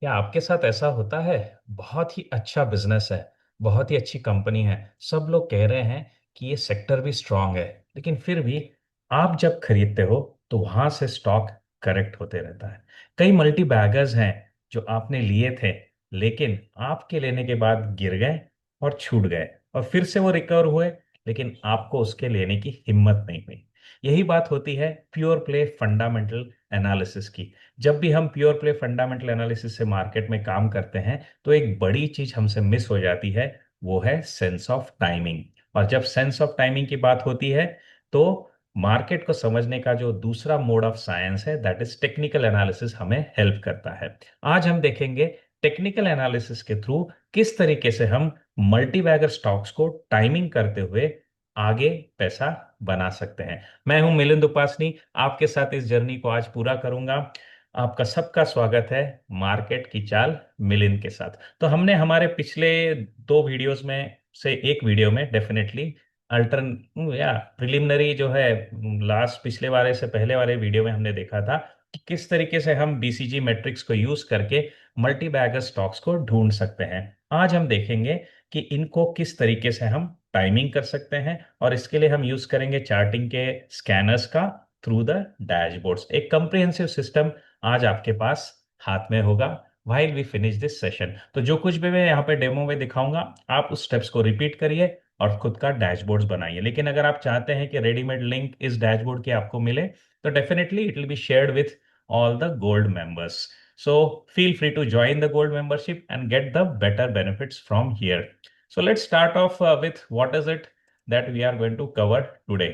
क्या आपके साथ ऐसा होता है? बहुत ही अच्छा बिजनेस है, बहुत ही अच्छी कंपनी है, सब लोग कह रहे हैं कि ये सेक्टर भी स्ट्रांग है, लेकिन फिर भी आप जब खरीदते हो तो वहां से स्टॉक करेक्ट होते रहता है। कई मल्टी बैगर्स हैं जो आपने लिए थे, लेकिन आपके लेने के बाद गिर गए और छूट गए, और फिर से वो रिकवर हुए, लेकिन आपको उसके लेने की हिम्मत नहीं हुई। यही बात होती है प्योर प्ले फंडामेंटल एनालिसिस की। जब भी हम प्योर प्ले फंडामेंटल एनालिसिस से मार्केट में काम करते हैं तो एक बड़ी चीज हमसे मिस हो जाती है, वो है सेंस ऑफ टाइमिंग। और जब सेंस ऑफ टाइमिंग की बात होती है तो मार्केट को समझने का जो दूसरा मोड ऑफ साइंस है, दैट इज टेक्निकल एनालिसिस, हमें हेल्प करता है। आज हम देखेंगे टेक्निकल एनालिसिस के थ्रू किस तरीके से हम मल्टी बैगर स्टॉक्स को टाइमिंग करते हुए आगे पैसा बना सकते हैं। मैं हूं मिलिंद उपासनी, आपके साथ इस जर्नी को आज पूरा करूंगा। आपका सबका स्वागत है मार्केट की चाल मिलिंद के साथ। तो हमने हमारे पिछले दो वीडियोस में से एक वीडियो में डेफिनेटली अल्टरन या प्रिलिमिनरी जो है, लास्ट पिछले वाले से पहले वाले वीडियो में हमने देखा था कि किस तरीके से हम बीसीजी मैट्रिक्स को यूज करके मल्टी बैगर स्टॉक्स को ढूंढ सकते हैं। आज हम देखेंगे कि इनको किस तरीके से हम टाइमिंग कर सकते हैं, और इसके लिए हम यूज करेंगे चार्टिंग के स्कैनर्स का थ्रू द डैशबोर्ड्स। एक कंप्रिहेंसिव सिस्टम आज आपके पास हाथ में होगा while we finish this session. तो जो कुछ भी मैं यहाँ पे डेमो में दिखाऊंगा, आप उस स्टेप्स को रिपीट करिए और खुद का डैशबोर्ड्स बनाइए। लेकिन अगर आप चाहते हैं कि रेडीमेड लिंक इस डैशबोर्ड के आपको मिले, तो definitely it will be shared with all the gold members. So feel free to join the gold membership and get the better benefits from here. So let's start off with what is it that we are going to cover today.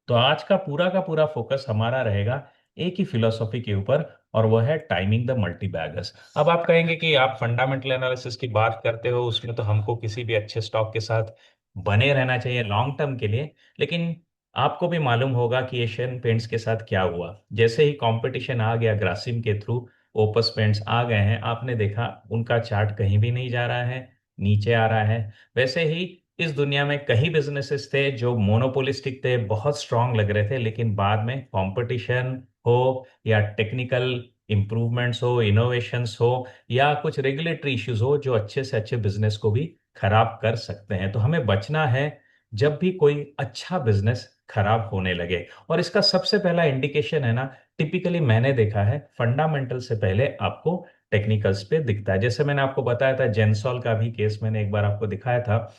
तो आज का पूरा focus हमारा रहेगा एक ही philosophy के ऊपर, और वो है टाइमिंग द मल्टी बैगर्स। अब आप कहेंगे कि आप फंडामेंटल एनालिसिस की बात करते हो, उसमें तो हमको किसी भी अच्छे स्टॉक के साथ बने रहना चाहिए लॉन्ग टर्म के लिए। लेकिन आपको भी मालूम होगा कि एशियन पेंट्स के साथ क्या हुआ। जैसे ही कंपटीशन आ गया ग्रासिम के थ्रू, ओपस पेंट्स आ गए हैं, आपने देखा उनका चार्ट कहीं भी नहीं जा रहा है, नीचे आ रहा है। वैसे ही इस दुनिया में कई बिजनेसेस थे जो मोनोपोलिस्टिक थे, बहुत स्ट्रांग लग रहे थे, लेकिन बाद में कंपटीशन हो या टेक्निकल इंप्रूवमेंट्स हो, इनोवेशंस हो, या कुछ रेगुलेटरी इश्यूज हो, जो अच्छे से अच्छे बिजनेस को भी खराब कर सकते हैं। तो हमें बचना है जब भी कोई अच्छा बिजनेस खराब होने लगे। और इसका सबसे पहला इंडिकेशन है ना, टिपिकली मैंने देखा है फंडामेंटल से पहले आपको टेक्निकल्स पे दिखता है। जैसे मैंने आपको बताया था जेंसॉल का भी केस, मैंने एक बार आपको दिखाया था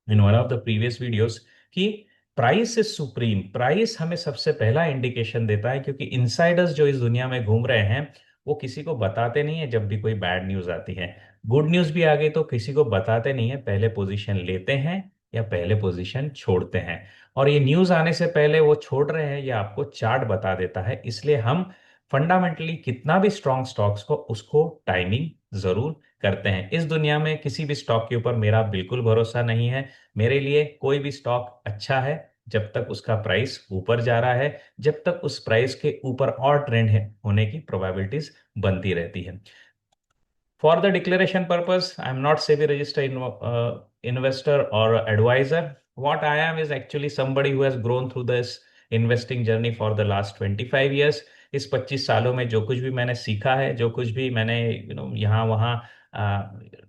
in one of the previous videos, कि प्राइस इज सुप्रीम। प्राइस हमें सबसे पहला इंडिकेशन देता है, क्योंकि इनसाइडर्स जो इस दुनिया में घूम रहे हैं वो किसी को बताते नहीं है जब भी कोई बैड न्यूज आती है। गुड न्यूज भी आ गई तो किसी को बताते नहीं है, पहले पोजीशन लेते हैं या पहले पोजीशन छोड़ते हैं। और ये न्यूज आने से पहले वो छोड़ रहे हैं या आपको चार्ट बता देता है। इसलिए हम फंडामेंटली कितना भी स्ट्रॉन्ग स्टॉक्स को उसको टाइमिंग जरूर करते हैं। इस दुनिया में किसी भी स्टॉक के ऊपर मेरा बिल्कुल भरोसा नहीं है। मेरे लिए कोई भी स्टॉक अच्छा है जब तक उसका प्राइस ऊपर जा रहा है, जब तक उस प्राइस के ऊपर और ट्रेंड है होने की प्रोबेबिलिटीज बनती रहती है। For the declaration purpose, I am not SEBI registered investor or advisor. What I am is actually somebody who has grown through this investing journey for the last 25 years. इस 25 सालों में जो कुछ भी मैंने सीखा है, जो कुछ भी मैंने यहाँ वहाँ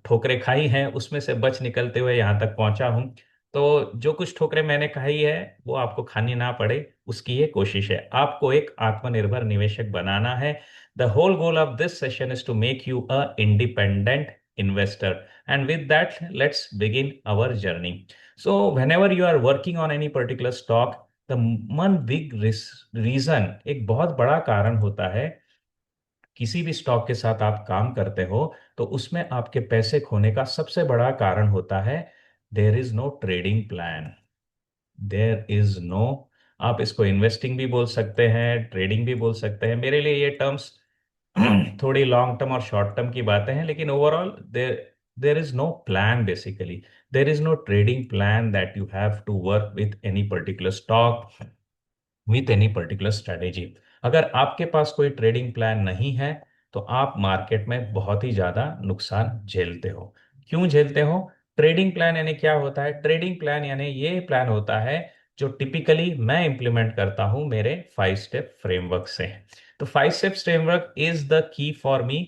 ठोकरें खाई हैं, उसमें से बच निकलते हुए यहाँ तक पहुंचा हूँ। तो जो कुछ ठोकरें मैंने खाई है वो आपको खानी ना पड़े, उसकी ये कोशिश है। आपको एक आत्मनिर्भर निवेशक बनाना है। The whole goal of this session is to make you a independent investor. And with that, let's begin our journey. So, whenever you are working on any particular stock, the one big reason, एक बहुत बड़ा कारण होता है, किसी भी stock के साथ आप काम करते हो तो उसमें आपके पैसे खोने का सबसे बड़ा कारण होता है, there is no trading plan. There is no, आप इसको इन्वेस्टिंग भी बोल सकते हैं, ट्रेडिंग भी बोल सकते हैं। मेरे लिए ये टर्म्स थोड़ी लॉन्ग टर्म और शॉर्ट टर्म की बातें हैं, लेकिन overall there there is no plan basically. There is no trading plan that you have to work with any particular stock, with any particular strategy. अगर आपके पास कोई ट्रेडिंग प्लान नहीं है तो आप मार्केट में बहुत ही ज्यादा नुकसान झेलते हो। क्यों झेलते हो? ट्रेडिंग प्लान यानी क्या होता है? ट्रेडिंग प्लान यानी ये प्लान होता है जो टिपिकली मैं इंप्लीमेंट करता हूं मेरे 5 स्टेप फ्रेमवर्क से। तो 5 step framework is the key for me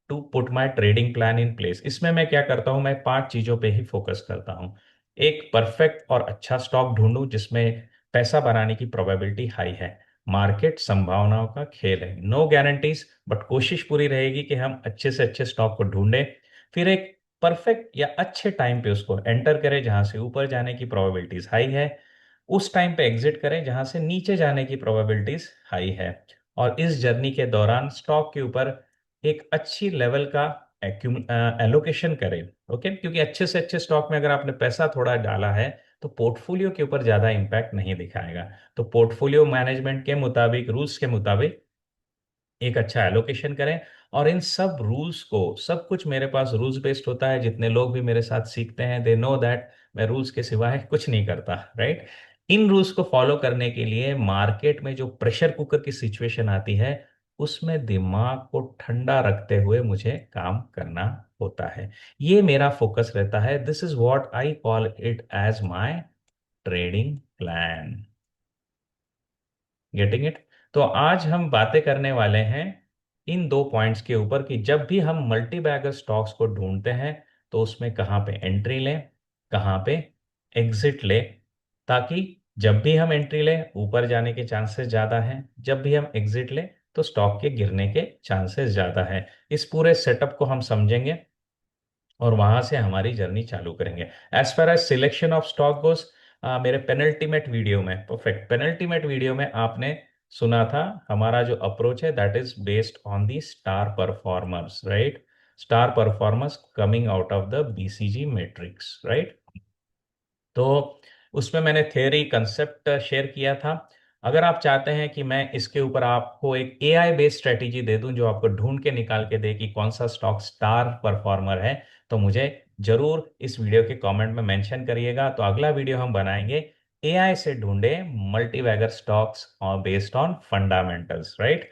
to put my trading plan in place. इसमें मैं क्या करता हूँ, मैं 5 चीजों पे ही फोकस करता हूँ। एक, परफेक्ट और अच्छा स्टॉक ढूंढूं जिसमें पैसा बनाने की प्रोबेबिलिटी हाई है। मार्केट संभावनाओं का खेल है, नो गारंटीज, बट कोशिश पूरी रहेगी कि हम अच्छे से अच्छे स्टॉक को ढूंढें। फिर एक परफेक्ट या अच्छे टाइम पे उसको एंटर करें जहां से ऊपर जाने की प्रोबेबिलिटीज हाई है, उस टाइम पे एग्जिट करें जहां से नीचे जाने की प्रोबेबिलिटीज हाई है। और इस जर्नी के दौरान स्टॉक के ऊपर एक अच्छी लेवल का एलोकेशन करें। ओके, क्योंकि अच्छे से अच्छे स्टॉक में अगर आपने पैसा थोड़ा डाला है तो पोर्टफोलियो के ऊपर ज्यादा इंपैक्ट नहीं दिखाएगा। तो पोर्टफोलियो मैनेजमेंट के मुताबिक, रूल्स के मुताबिक एक अच्छा एलोकेशन करें। और इन सब रूल्स को, सब कुछ मेरे पास रूल्स बेस्ड होता है। जितने लोग भी मेरे साथ सीखते हैं दे नो दैट मैं रूल्स के सिवाय कुछ नहीं करता, राइट। इन रूल्स को फॉलो करने के लिए मार्केट में जो प्रेशर कुकर की सिचुएशन आती है उसमें दिमाग को ठंडा रखते हुए मुझे काम करना होता है। ये मेरा फोकस रहता है। This is what I call it as my trading plan. Getting it? तो आज हम बातें करने वाले हैं इन 2 पॉइंट्स के ऊपर कि जब भी हम मल्टी बैगर स्टॉक्स को ढूंढते हैं तो उसमें कहाँ पे एंट्री लें, कहाँ पे एग्जिट लें, ताकि जब भी हम एंट्री लें ऊपर जाने के चांसेस ज़्यादा हैं, जब भी हम एग्जिट लें तो स्टॉक के गिरने के चांसेस ज़्यादा हैं। इस पूरे सेटअप को हम समझेंगे और वहां से हमारी जर्नी चालू करेंगे। As far as selection of stock goes, मेरे पेनल्टीमेट वीडियो में, परफेक्ट पेनल्टीमेट वीडियो में आपने सुना था हमारा जो अप्रोच है that is based on the star performers, right. Star performers coming out of the BCG matrix, right. तो उसमें मैंने थ्योरी कंसेप्ट शेयर किया था। अगर आप चाहते हैं कि मैं इसके ऊपर आपको एक एआई बेस्ड स्ट्रेटेजी दे दूं जो आपको ढूंढ के निकाल के दे कि कौन सा स्टॉक स्टार परफॉर्मर है, तो मुझे जरूर इस वीडियो के कमेंट में मेंशन करिएगा। तो अगला वीडियो हम बनाएंगे एआई से ढूंढे मल्टी बैगर स्टॉक्स और बेस्ड ऑन फंडामेंटल्स, राइट।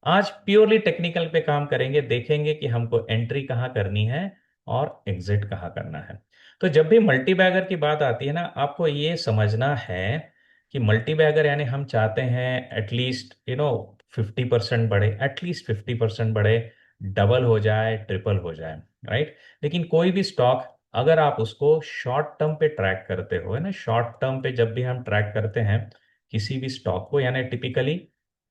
आज प्योरली टेक्निकल पे काम करेंगे, देखेंगे कि हमको एंट्री कहाँ करनी है और एग्जिट कहाँ करना है। तो जब भी मल्टी बैगर की बात आती है ना, आपको ये समझना है कि मल्टी बैगर यानी हम चाहते हैं एटलीस्ट 50% बढ़े, एटलीस्ट 50% बढ़े, डबल हो जाए, ट्रिपल हो जाए, राइट। लेकिन कोई भी स्टॉक अगर आप उसको शॉर्ट टर्म पे ट्रैक करते हो, है ना, शॉर्ट टर्म पे जब भी हम ट्रैक करते हैं किसी भी स्टॉक को, यानी टिपिकली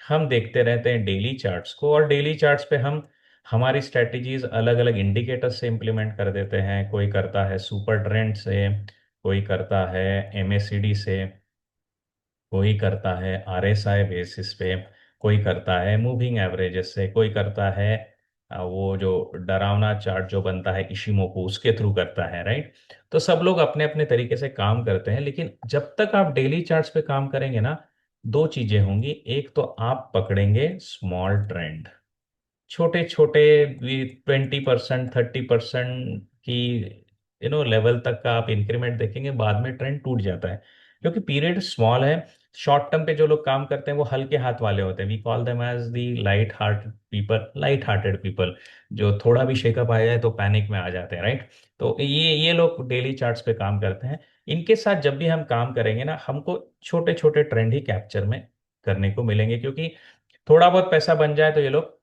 हम देखते रहते हैं डेली चार्ट्स को, और डेली चार्ट्स पे हम हमारी स्ट्रेटजीज अलग अलग इंडिकेटर्स से इंप्लीमेंट कर देते हैं। कोई करता है सुपर ट्रेंड से, कोई करता है एमएसीडी से, कोई करता है आरएसआई बेसिस पे, कोई करता है मूविंग एवरेजेस से, कोई करता है वो जो डरावना चार्ट जो बनता है इशिमोको उसके थ्रू करता है, राइट। तो सब लोग अपने अपने तरीके से काम करते हैं, लेकिन जब तक आप डेली चार्ट्स पे काम करेंगे ना, दो चीजें होंगी। एक तो आप पकड़ेंगे स्मॉल ट्रेंड, छोटे छोटे 20%, 30% की लेवल तक का आप इंक्रीमेंट देखेंगे, बाद में ट्रेंड टूट जाता है क्योंकि पीरियड स्मॉल है। शॉर्ट टर्म पे जो लोग काम करते हैं वो हल्के हाथ वाले होते हैं, we call them as the light heart people, light hearted people, जो थोड़ा भी शेकअप आ जाए तो पैनिक में आ जाते हैं, राइट। तो ये लोग डेली चार्ट्स पे काम करते हैं। इनके साथ जब भी हम काम करेंगे ना, हमको छोटे छोटे ट्रेंड ही कैप्चर में करने को मिलेंगे, क्योंकि थोड़ा बहुत पैसा बन जाए तो ये लोग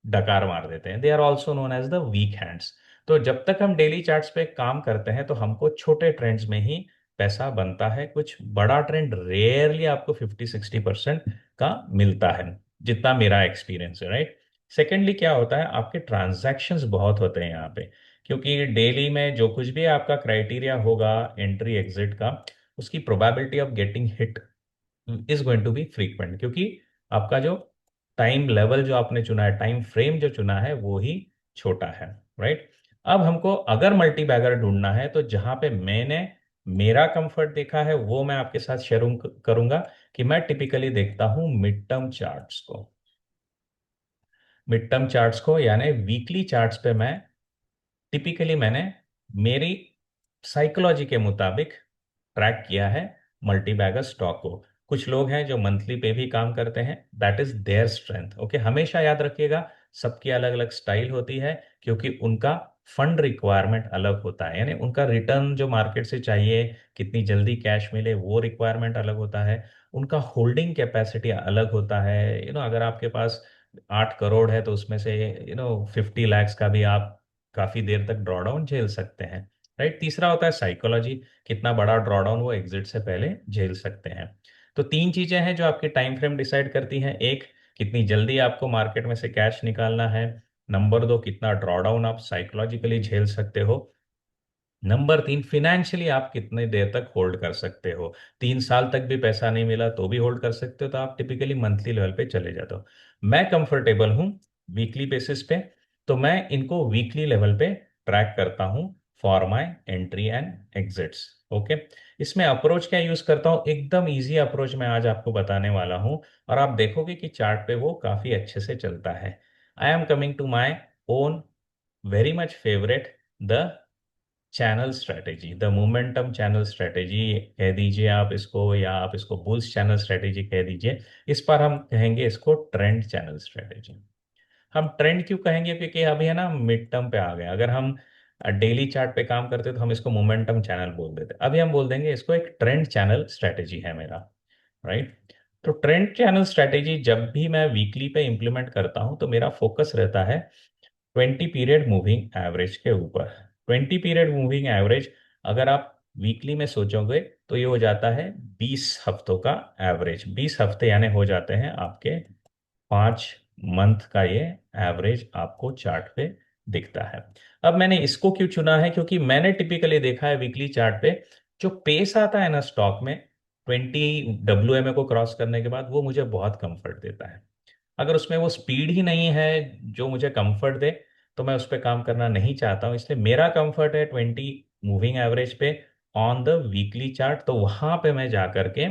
डकार मार देते हैं। They are also known as the weak hands. तो जब तक हम डेली चार्ट्स पे काम करते हैं तो हमको छोटे ट्रेंड्स में ही पैसा बनता है। कुछ बड़ा ट्रेंड रेयरली आपको 50-60% का मिलता है, जितना मेरा एक्सपीरियंस है, राइट। सेकेंडली क्या होता है, आपके ट्रांजैक्शंस बहुत होते हैं यहाँ पे, क्योंकि डेली में जो कुछ भी आपका क्राइटेरिया होगा एंट्री एग्जिट का, उसकी probability of getting hit is going to be frequent, क्योंकि आपका जो टाइम लेवल जो आपने चुना है, टाइम फ्रेम जो चुना है वो ही छोटा है, राइट। अब हमको अगर मल्टी बैगर ढूंढना है तो जहां पे मैंने मेरा कंफर्ट देखा है वो मैं आपके साथ शेयर करूंगा कि मैं टिपिकली देखता हूं मिड टर्म चार्ट्स को। मिड टर्म चार्ट्स को यानी वीकली चार्ट्स पे मैं टिपिकली मैंने मेरी साइकोलॉजी के मुताबिक ट्रैक किया है मल्टी बैगर स्टॉक को। कुछ लोग हैं जो मंथली पे भी काम करते हैं, that is their strength. Okay, हमेशा याद रखिएगा सबकी अलग अलग स्टाइल होती है, क्योंकि उनका फंड रिक्वायरमेंट अलग होता है, यानी उनका रिटर्न जो मार्केट से चाहिए, कितनी जल्दी कैश मिले, वो रिक्वायरमेंट अलग होता है। उनका होल्डिंग कैपेसिटी अलग होता है। अगर आपके पास 8 करोड़ है तो उसमें से 50 लाख का भी आप काफी देर तक ड्रॉडाउन झेल सकते हैं। राइट। तीसरा होता है साइकोलॉजी, कितना बड़ा ड्रॉडाउन वो एग्जिट से पहले झेल सकते हैं। तो तीन चीजें हैं जो आपकी टाइम फ्रेम डिसाइड करती हैं। एक, कितनी जल्दी आपको मार्केट में से कैश निकालना है। नंबर दो, कितना ड्रॉडाउन आप साइकोलॉजिकली झेल सकते हो। नंबर तीन, फिनेंशियली आप कितने देर तक होल्ड कर सकते हो। 3 साल तक भी पैसा नहीं मिला तो भी होल्ड कर सकते हो, तो आप टिपिकली मंथली लेवल पे चले जाते हो। मैं कंफर्टेबल हूँ वीकली बेसिस पे, तो मैं इनको वीकली लेवल पे ट्रैक करता हूँ for my entry and exits. Okay. इसमें अप्रोच क्या यूज करता हूँ, एकदम इजी अप्रोच मैं आज आपको बताने वाला हूँ, और आप देखोगे कि चार्ट पे वो काफी अच्छे से चलता है। I am coming to my own very much favourite, the channel strategy, the momentum channel strategy कह दीजिए आप इसको, या आप इसको बुल्स चैनल स्ट्रेटेजी कह दीजिए। इस पर हम कहेंगे इसको ट्रेंड चैनल स्ट्रेटेजी। हम ट्रेंड क्यों कहेंगे, क्योंकि अभी है ना मिड टर्म पे आ गए। अगर हम डेली चार्ट पे काम करते तो हम इसको मोमेंटम चैनल बोल देते, अभी हम बोल देंगे इसको एक ट्रेंड चैनल स्ट्रेटेजी है मेरा। राइट। तो ट्रेंड चैनल स्ट्रेटेजी जब भी मैं वीकली पे इंप्लीमेंट करता हूं तो मेरा फोकस रहता है 20 पीरियड मूविंग एवरेज के ऊपर। 20 पीरियड मूविंग एवरेज अगर आप वीकली में सोचोगे तो ये हो जाता है 20 हफ्तों का एवरेज। 20 हफ्ते यानी हो जाते हैं आपके 5 मंथ का ये एवरेज आपको चार्ट पे दिखता है। अब मैंने इसको क्यों चुना है, क्योंकि मैंने टिपिकली देखा है वीकली चार्ट पे जो पेस आता है ना स्टॉक में 20 WMA को क्रॉस करने के बाद, वो मुझे बहुत कंफर्ट देता है। अगर उसमें वो स्पीड ही नहीं है जो मुझे कंफर्ट दे, तो मैं उस पर काम करना नहीं चाहता हूँ। इसलिए मेरा कंफर्ट है 20 मूविंग एवरेज पे ऑन द वीकली चार्ट। तो वहां पे मैं जा करके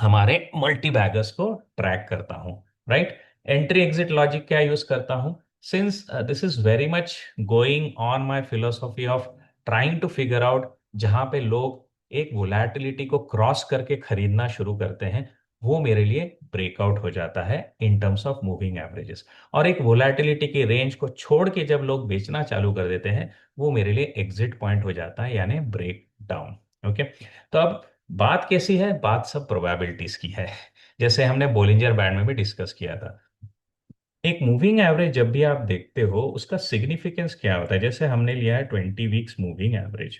हमारे मल्टी बैगर्स को ट्रैक करता हूं। राइट। एंट्री एग्जिट लॉजिक क्या यूज करता हूं, since this is very much going on my philosophy of trying to figure out, जहां पे लोग एक वोलैटिलिटी को क्रॉस करके खरीदना शुरू करते हैं, वो मेरे लिए ब्रेकआउट हो जाता है in terms of moving averages. और एक वोलैटिलिटी की रेंज को छोड़ के जब लोग बेचना चालू कर देते हैं, वो मेरे लिए एग्जिट पॉइंट हो जाता है, यानी ब्रेक डाउन। ओके। तो अब बात कैसी है, बात सब प्रोबेबिलिटीज की है, जैसे हमने बोलिंजर बैंड में भी डिस्कस किया था। एक मूविंग एवरेज जब भी आप देखते हो उसका सिग्निफिकेंस क्या होता है, जैसे हमने लिया है 20 weeks moving average.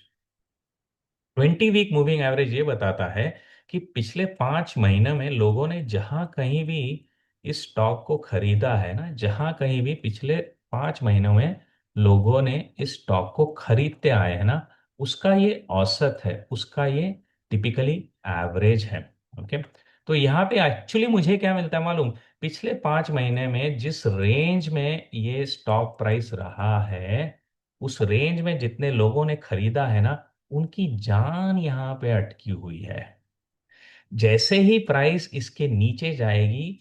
20 week moving average ये बताता है कि पिछले 5 महीने में लोगों ने जहां कहीं भी इस स्टॉक को खरीदा है ना, जहां कहीं भी पिछले 5 महीनों में लोगों ने इस स्टॉक को खरीदते आए हैं ना, उसका ये औसत है, उसका ये टिपिकली एवरेज है। ओके। तो यहाँ पे एक्चुअली मुझे क्या मिलता है मालूम, पिछले 5 महीने में जिस रेंज में ये स्टॉक प्राइस रहा है, उस रेंज में जितने लोगों ने खरीदा है ना, उनकी जान यहाँ पे अटकी हुई है। जैसे ही प्राइस इसके नीचे जाएगी,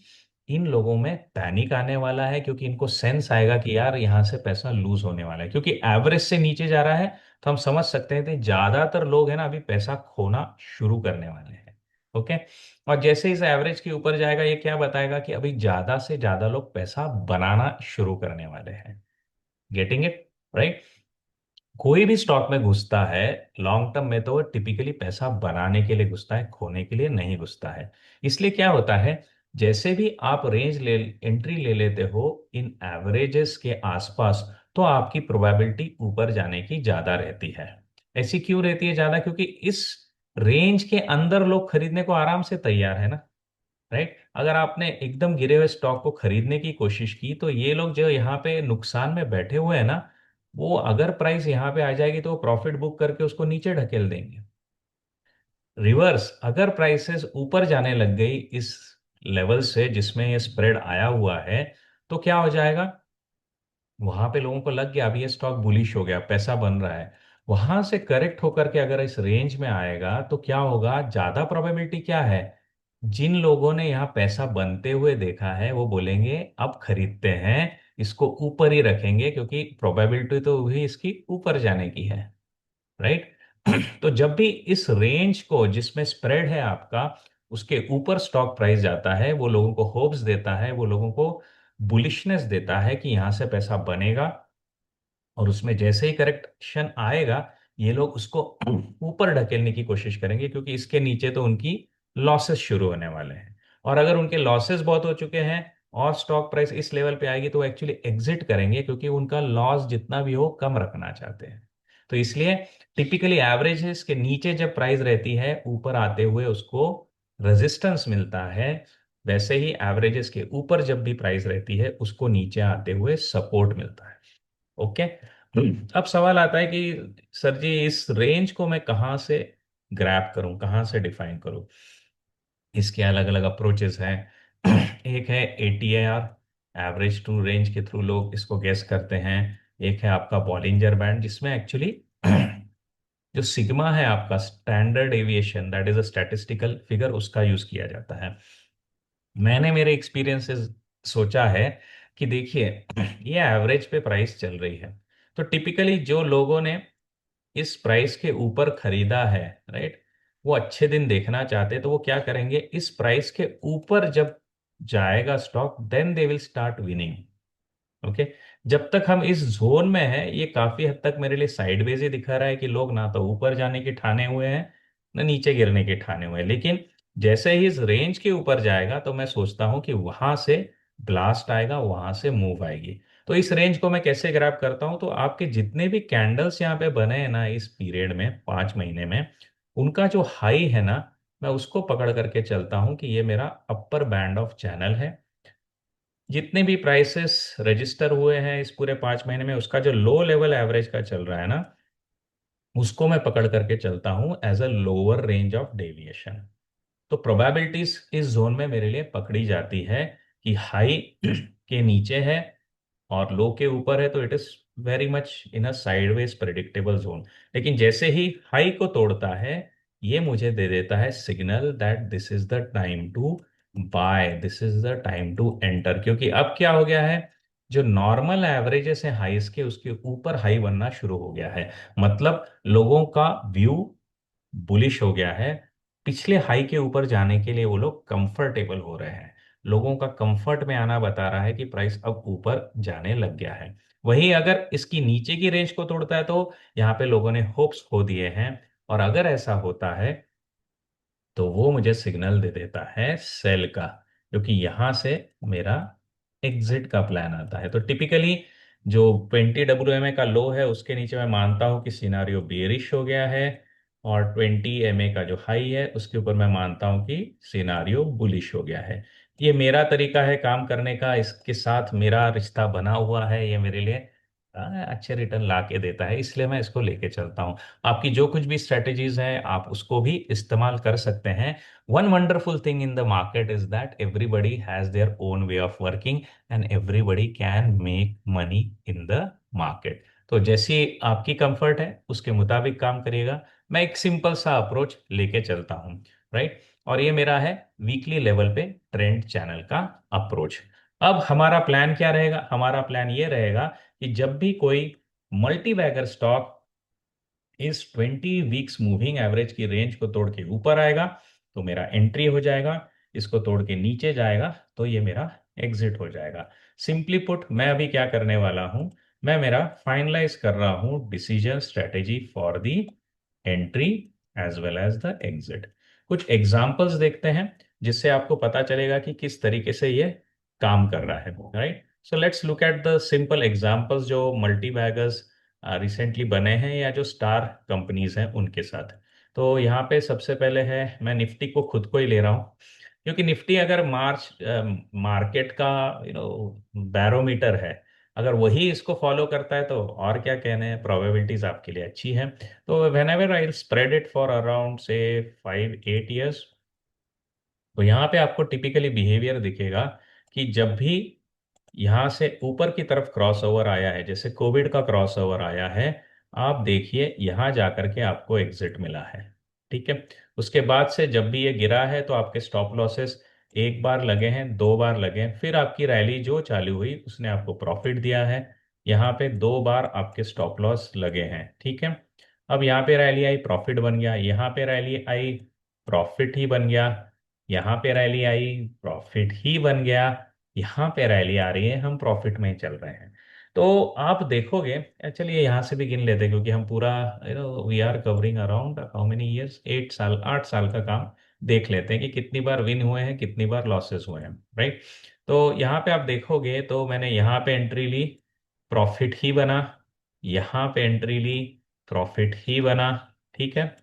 इन लोगों में पैनिक आने वाला है, क्योंकि इनको सेंस आएगा कि यार यहाँ से पैसा लूज होने वाला है, क्योंकि एवरेज से नीचे जा रहा है। तो हम समझ सकते हैं कि ज्यादातर लोग हैं ना अभी पैसा खोना शुरू करने वाले हैं। ओके। और जैसे इस एवरेज के ऊपर जाएगा, ये क्या बताएगा कि अभी ज्यादा से ज्यादा लोग पैसा बनाना शुरू करने वाले हैं। Getting it right. कोई भी स्टॉक में घुसता है लॉन्ग टर्म में तो वो टिपिकली पैसा बनाने के लिए घुसता है, खोने के लिए नहीं घुसता है। इसलिए क्या होता है, जैसे भी आप रेंज ले एंट्री ले लेते हो इन एवरेजेस के आसपास, तो आपकी प्रोबेबिलिटी ऊपर जाने की ज्यादा रहती है। ऐसी क्यों रहती है ज्यादा, क्योंकि इस रेंज के अंदर लोग खरीदने को आराम से तैयार है ना। राइट। अगर आपने एकदम गिरे हुए स्टॉक को खरीदने की कोशिश की, तो ये लोग जो यहाँ पे नुकसान में बैठे हुए हैं ना, वो अगर प्राइस यहाँ पे आ जाएगी तो वो प्रॉफिट बुक करके उसको नीचे ढकेल देंगे। रिवर्स, अगर प्राइसेस ऊपर जाने लग गई इस लेवल से जिसमें ये स्प्रेड आया हुआ है, तो क्या हो जाएगा, वहां पे लोगों को लग गया अभी ये स्टॉक बुलिश हो गया, पैसा बन रहा है। वहां से करेक्ट होकर के अगर इस रेंज में आएगा तो क्या होगा, ज्यादा प्रोबेबिलिटी क्या है, जिन लोगों ने यहाँ पैसा बनते हुए देखा है वो बोलेंगे अब खरीदते हैं, इसको ऊपर ही रखेंगे, क्योंकि प्रोबेबिलिटी तो भी इसकी ऊपर जाने की है। राइट। तो जब भी इस रेंज को जिसमें स्प्रेड है आपका, उसके ऊपर स्टॉक प्राइस जाता है, वो लोगों को होप्स देता है, वो लोगों को बुलिशनेस देता है कि यहां से पैसा बनेगा। और उसमें जैसे ही करेक्शन आएगा, ये लोग उसको ऊपर ढकेलने की कोशिश करेंगे, क्योंकि इसके नीचे तो उनकी लॉसेस शुरू होने वाले हैं। और अगर उनके लॉसेस बहुत हो चुके हैं और स्टॉक प्राइस इस लेवल पे आएगी तो एक्चुअली एग्जिट करेंगे, क्योंकि उनका लॉस जितना भी हो कम रखना चाहते हैं। तो इसलिए टिपिकली एवरेजेस के नीचे जब प्राइस रहती है, ऊपर आते हुए उसको रेजिस्टेंस मिलता है, वैसे ही एवरेजेस के ऊपर जब भी प्राइस रहती है उसको नीचे आते हुए सपोर्ट मिलता है। ओके। अब सवाल आता है कि सर जी इस रेंज को मैं कहाँ से ग्रैब करूं, कहाँ से डिफाइन करूं? इसके अलग अलग अप्रोचेस हैं। एक है एटीआर, एवरेज टू रेंज के थ्रू लोग इसको गेस करते हैं। एक है आपका बॉलिंजर बैंड, जिसमें एक्चुअली जो सिग्मा है आपका standard aviation, that is a statistical figure, उसका यूज किया जाता है। मैंने मेरे एक्सपीरियंस से सोचा है कि देखिए ये एवरेज पे प्राइस चल रही है, तो टिपिकली जो लोगों ने इस प्राइस के ऊपर खरीदा है, राइट, वो अच्छे दिन देखना चाहते हैं, तो वो क्या करेंगे, इस प्राइस के ऊपर जब जाएगा stock then they will start winning. Okay. जब तक हम इस जोन में हैं, ये काफी हद तक मेरे लिए साइडवेज ही दिखा रहा है कि लोग ना तो ऊपर जाने के ठाने हुए हैं, ना नीचे गिरने के ठाने हुए हैं। लेकिन जैसे ही इस रेंज के ऊपर जाएगा तो मैं सोचता हूं कि वहां से ब्लास्ट आएगा, वहां से मूव आएगी। तो इस रेंज को मैं कैसे ग्रैब करता हूं, तो आपके जितने भी कैंडल्स यहाँ पे बने हैं ना इस पीरियड में, 5 महीने में, उनका जो हाई है ना, मैं उसको पकड़ करके चलता हूं कि ये मेरा अपर बैंड ऑफ चैनल है। जितने भी प्राइसेस रजिस्टर हुए हैं इस पूरे 5 महीने में, उसका जो लो लेवल एवरेज का चल रहा है ना, उसको मैं पकड़ करके चलता हूं as a lower range of deviation. तो प्रोबेबिलिटीज इस जोन में मेरे लिए पकड़ी जाती है कि हाई के नीचे है और लो के ऊपर है, तो it is very much in a sideways predictable zone. लेकिन जैसे ही हाई को तोड़ता है, ये मुझे दे देता है signal that this is the time to buy, this is the time to enter. क्योंकि अब क्या हो गया है, जो नॉर्मल एवरेजेस है हाईस के, उसके ऊपर हाई बनना शुरू हो गया है। मतलब लोगों का व्यू बुलिश हो गया है। पिछले हाई के ऊपर जाने के लिए वो लोग कंफर्टेबल हो रहे हैं। लोगों का कंफर्ट में आना बता रहा है कि प्राइस अब ऊपर जाने लग गया है। वहीं अगर इसकी नीचे की रेंज को तोड़ता है तो यहाँ पे लोगों ने होप्स खो दिए हैं। और अगर ऐसा होता है तो वो मुझे सिग्नल दे देता है सेल का, क्योंकि यहां से मेरा एग्जिट का प्लान आता है। तो टिपिकली जो 20 WMA का लो है उसके नीचे मैं मानता हूं कि सिनारियो बेरिश हो गया है, और 20 MA का जो हाई है उसके ऊपर मैं मानता हूं कि सिनारियो बुलिश हो गया है। ये मेरा तरीका है काम करने का, इसके साथ मेरा रिश्ता बना हुआ है, ये मेरे लिए अच्छे रिटर्न ला के देता है, इसलिए मैं इसको लेके चलता हूँ। आपकी जो कुछ भी स्ट्रेटेजीज हैं आप उसको भी इस्तेमाल कर सकते हैं। One wonderful thing in the market is that everybody has their own way of working and everybody can make money in the market. तो जैसी आपकी कंफर्ट है उसके मुताबिक काम करिएगा। मैं एक सिंपल सा अप्रोच लेके चलता हूँ, राइट। और ये मेरा है वीकली लेवल पे ट्रेंड चैनल का अप्रोच। अब हमारा प्लान क्या रहेगा? हमारा प्लान ये रहेगा कि जब भी कोई मल्टी बैगर स्टॉक इस 20 वीक्स मूविंग एवरेज की रेंज को तोड़ के ऊपर आएगा तो मेरा एंट्री हो जाएगा, इसको तोड़ के नीचे जाएगा तो ये मेरा एग्जिट हो जाएगा। सिंपली पुट, मैं अभी क्या करने वाला हूं, मैं मेरा फाइनलाइज कर रहा हूं decision strategy for the entry as well as the exit. कुछ एग्जांपल्स देखते हैं जिससे आपको पता चलेगा कि किस तरीके से ये काम कर रहा है, right. So let's look at the simple examples जो मल्टी बैगर्स रिसेंटली बने हैं या जो स्टार कंपनीज हैं उनके साथ। तो यहाँ पे सबसे पहले है, मैं निफ्टी को खुद को ही ले रहा हूँ, क्योंकि निफ्टी अगर मार्च मार्केट का बैरोमीटर है, अगर वही इसको फॉलो करता है तो और क्या कहने हैं, प्रोबेबिलिटीज आपके लिए अच्छी हैं। तो when ever I spread it for around से 5-8 years, तो यहाँ पे आपको टिपिकली बिहेवियर दिखेगा कि जब भी यहाँ से ऊपर की तरफ क्रॉस ओवर आया है, जैसे कोविड का क्रॉस ओवर आया है, आप देखिए यहाँ जाकर के आपको एग्जिट मिला है, ठीक है। उसके बाद से जब भी ये गिरा है तो आपके स्टॉप लॉसेस एक बार लगे हैं, 2 बार लगे हैं, फिर आपकी रैली जो चालू हुई उसने आपको प्रॉफिट दिया है। यहाँ पे 2 बार आपके स्टॉप लॉस लगे हैं, ठीक है। अब यहाँ पे रैली आई, प्रॉफिट बन गया, यहाँ पे रैली आई, प्रॉफिट ही बन गया, यहाँ पे रैली आई, प्रॉफिट ही बन गया, यहाँ पे रैली आ रही है, हम प्रॉफिट में ही चल रहे हैं। तो आप देखोगे, चलिए यहाँ से भी गिन लेते हैं क्योंकि हम पूरा we are covering around how many years, 8 साल 8 साल का काम देख लेते हैं कि कितनी बार विन हुए हैं, कितनी बार लॉसेस हुए हैं, राइट। तो यहाँ पे आप देखोगे तो मैंने यहाँ पे एंट्री ली, प्रॉफिट ही बना। यहाँ पे एंट्री ली, प्रॉफिट ही बना। ठीक है।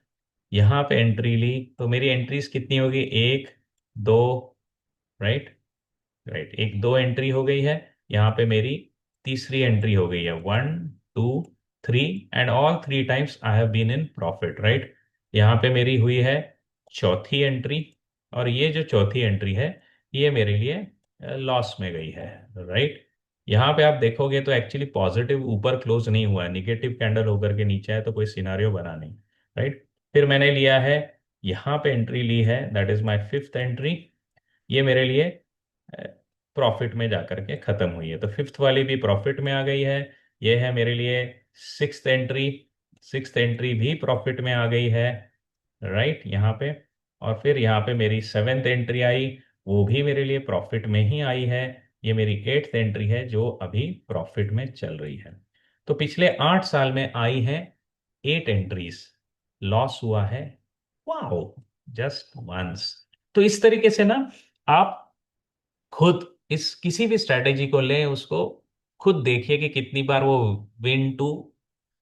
यहाँ पे एंट्री ली तो मेरी एंट्रीज कितनी होगी, एक, दो, राइट। राइट, एक दो एंट्री हो गई है। यहाँ पे मेरी तीसरी एंट्री हो गई है, 1, 2, 3, and all 3 times I have been in profit, right. यहाँ पे मेरी हुई है चौथी एंट्री, और ये जो चौथी एंट्री है ये मेरे लिए लॉस में गई है, राइट। यहाँ पे आप देखोगे तो एक्चुअली पॉजिटिव ऊपर क्लोज नहीं हुआ है, निगेटिव कैंडल होकर के नीचे है, तो कोई सिनारियो बना नहीं, राइट। फिर मैंने लिया है, यहाँ पे एंट्री ली है, that is my fifth entry. ये मेरे लिए प्रॉफिट में जाकर के खत्म हुई है, तो फिफ्थ वाली भी प्रॉफिट में आ गई है। ये है मेरे लिए सिक्स्थ एंट्री, सिक्स्थ एंट्री भी प्रॉफिट में आ गई है, राइट, यहाँ पे। और फिर यहाँ पे मेरी सेवेंथ एंट्री आई, वो भी मेरे लिए प्रॉफिट में ही आई है। ये मेरी एट्थ एंट्री है जो अभी प्रॉफिट में चल रही है। तो पिछले 8 साल में आई है 8 एंट्रीज, लॉस हुआ है, वाओ, जस्ट वंस। तो इस तरीके से ना आप खुद इस किसी भी स्ट्रेटेजी को लें, उसको खुद देखिए कि कितनी बार वो विन टू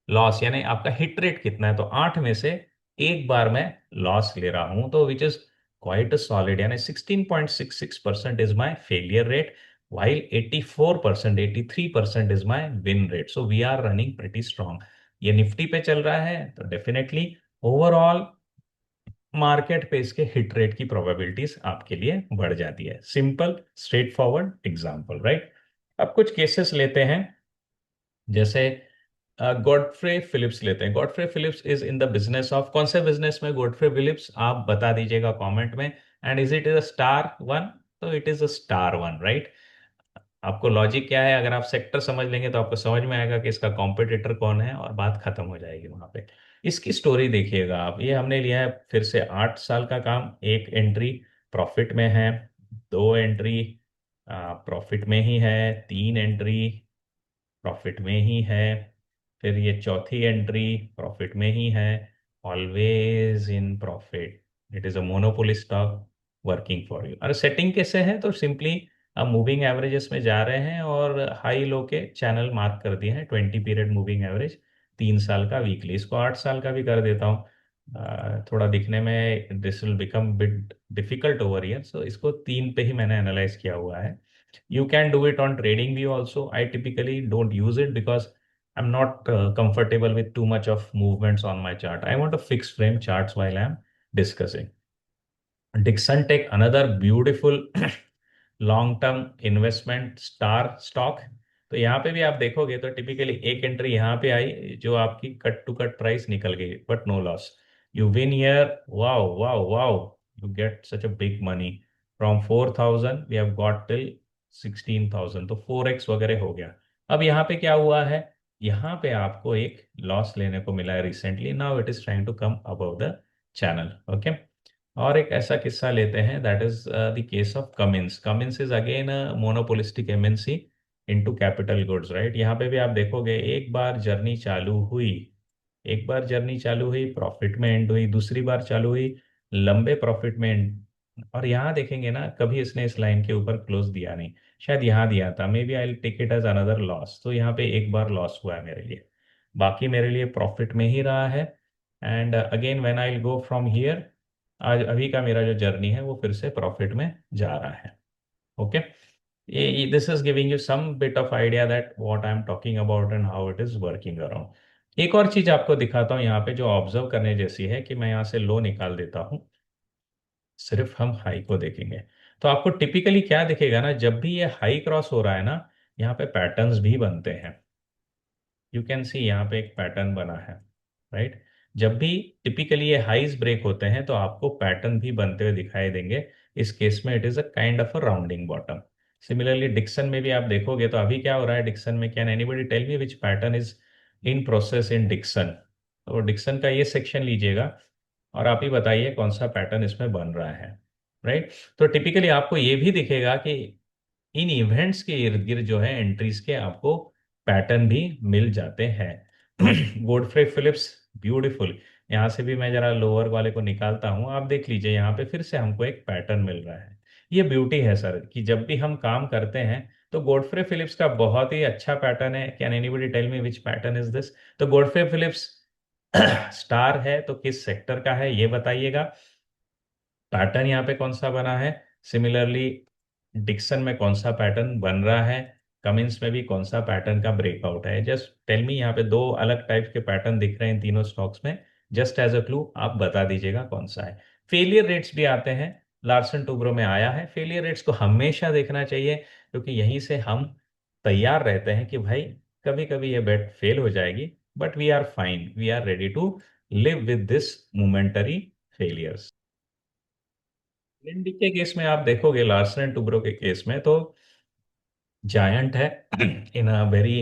लॉस, यानी आपका हिट रेट कितना है। तो 8 में से एक बार मैं लॉस ले रहा हूं, तो विच इज क्वाइट सॉलिड, यानी 16.66% is my failure rate, while 84%, 83% is my win rate. So we are running pretty strong. ये निफ्टी पे चल रहा है तो डेफिनेटली ओवरऑल मार्केट पे इसके हिट रेट की प्रोबेबिलिटीज आपके लिए बढ़ जाती है। Simple straight forward example, right. अब कुछ केसेस लेते हैं, जैसे गॉडफ्रे फिलिप्स लेते हैं। Godfrey Phillips is in the business of, कौन से बिजनेस में गॉडफ्रे फिलिप्स, आप बता दीजिएगा कमेंट में। And is it is a star one, तो it is a star one, right. आपको लॉजिक क्या है, अगर आप सेक्टर समझ लेंगे तो आपको समझ में आएगा कि इसका कॉम्पिटिटर कौन है, और बात खत्म हो जाएगी वहां पे। इसकी स्टोरी देखिएगा आप, ये हमने लिया है फिर से 8 साल का काम। एक एंट्री प्रॉफिट में है, दो एंट्री प्रॉफिट में ही है, तीन एंट्री प्रॉफिट में ही है, फिर ये चौथी एंट्री प्रॉफिट में ही है, always in profit. It is a monopoly stock working for you. और सेटिंग कैसे है, तो सिंपली अब मूविंग एवरेजेस में जा रहे हैं और हाई लो के चैनल मार्क कर दिए हैं, 20 पीरियड मूविंग एवरेज, 3 साल का वीकली। इसको 8 साल का भी कर देता हूँ, थोड़ा दिखने में this will become bit difficult over year, so इसको 3 पे ही मैंने एनालाइज किया हुआ है। You can do it on trading view also. I typically don't use it because I'm not comfortable with too much of movements on my chart. I want a fixed frame charts while I'm discussing. Dixon Tech, another beautiful long term investment star stock. तो यहाँ पे भी आप देखोगे तो typically एक entry यहाँ पे आई जो आपकी कट टू कट प्राइस निकल गई, but no loss, you win year, wow wow wow, you get such a big money. From 4,000 we have got till 16,000, तो 4x वगैरह हो गया। अब यहाँ पे क्या हुआ है, यहाँ पे आपको एक लॉस लेने को मिला है recently, now it is trying to come above the channel, okay. और एक ऐसा किस्सा लेते हैं, that is the case of Cummins. Cummins is again monopolistic MNC into capital goods, right. यहाँ पे भी आप देखोगे एक बार जर्नी चालू हुई, एक बार जर्नी चालू हुई प्रॉफिट में एंड हुई, दूसरी बार चालू हुई लंबे प्रॉफिट में एंड। और यहाँ देखेंगे ना, कभी इसने इस लाइन के ऊपर क्लोज दिया नहीं, शायद यहाँ दिया था, maybe I take it as another loss. तो यहाँ पे एक बार लॉस हुआ है मेरे लिए, बाकी मेरे लिए प्रॉफिट में ही रहा है। And again when I go from here, आज अभी का मेरा जो जर्नी है वो फिर से प्रॉफिट में जा रहा है, ओके। ये this is giving you some bit of idea that what I am talking about and how it is working around. एक और चीज आपको दिखाता हूँ यहाँ पे जो ऑब्जर्व करने जैसी है, कि मैं यहाँ से लो निकाल देता हूँ, सिर्फ हम हाई को देखेंगे। तो आपको टिपिकली क्या दिखेगा ना, जब भी ये हाई क्रॉस हो रहा है ना, यहाँ पे पैटर्न्स भी बनते हैं। यू कैन सी यहाँ पे एक पैटर्न बना है, राइट। जब भी टिपिकली ये हाइज ब्रेक होते हैं तो आपको पैटर्न भी बनते हुए दिखाई देंगे। इस केस में it is a kind of a rounding bottom. Similarly Dixon में भी आप देखोगे तो अभी क्या हो रहा है डिक्सन में, can anybody tell me which pattern is in process in Dixon. तो डिक्सन का ये सेक्शन लीजिएगा और आप ही बताइए कौन सा पैटर्न इसमें बन रहा है, राइट। तो टिपिकली आपको ये भी दिखेगा कि इन इवेंट्स के इर्द गिर्द जो है एंट्रीज के आपको पैटर्न भी मिल जाते हैं। Godfrey Phillips, beautiful. यहाँ से भी मैं जरा लोअर वाले को निकालता हूँ, आप देख लीजिए यहाँ पे फिर से हमको एक पैटर्न मिल रहा है। ये ब्यूटी है सर कि जब भी हम काम करते हैं तो गॉडफ्रे फिलिप्स का बहुत ही अच्छा पैटर्न है। Can anybody tell me which pattern is this? तो गॉडफ्रे फिलिप्स स्टार है तो किस सेक्टर का है ये बताइएगा। पैटर्न यहाँ पे कौन सा बना है? सिमिलरली डिक्सन में कौन सा पैटर्न बन रहा है? कमिंस में भी कौन सा पैटर्न का ब्रेकआउट है? Just tell me. यहाँ पे दो अलग टाइप के पैटर्न दिख रहे हैं इन तीनों स्टॉक्स में। जस्ट एज अ क्लू आप बता दीजिएगा कौन सा है। फेलियर रेट्स भी आते हैं। लार्सन टुब्रो में आया है। फेलियर रेट्स को हमेशा देखना चाहिए क्योंकि यहीं से हम तैयार रहते हैं कि भाई कभी कभी ये बेट फेल हो जाएगी, but we are fine, we are ready to live with this momentary failures. L and T के केस में आप देखोगे, लार्सन एंड टुब्रो के केस में तो जायंट है in a very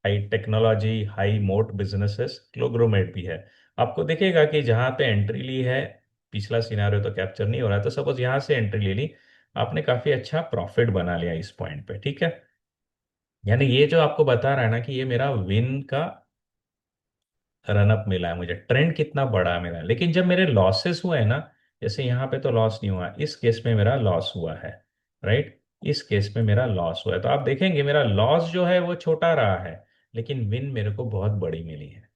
high technology high moat businesses. Conglomerate भी है। आपको दिखेगा कि जहां पे एंट्री ली है, पिछला सिनारियो तो कैप्चर नहीं हो रहा है, तो सपोज यहां से एंट्री ले ली, आपने काफी अच्छा प्रॉफिट बना लिया इस पॉइंट पे, ठीक है। यानी ये जो आपको बता रहा है ना कि ये मेरा विन का रनअप मिला है, मुझे ट्रेंड कितना बड़ा मिला है। लेकिन जब मेरे लॉसेस हुए हैं ना, जैसे यहाँ पे तो लॉस नहीं हुआ, इस केस में मेरा लॉस हुआ है, राइट। इस केस में मेरा लॉस हुआ है, तो आप देखेंगे मेरा लॉस जो है वो छोटा रहा है, लेकिन विन मेरे को बहुत बड़ी मिली है।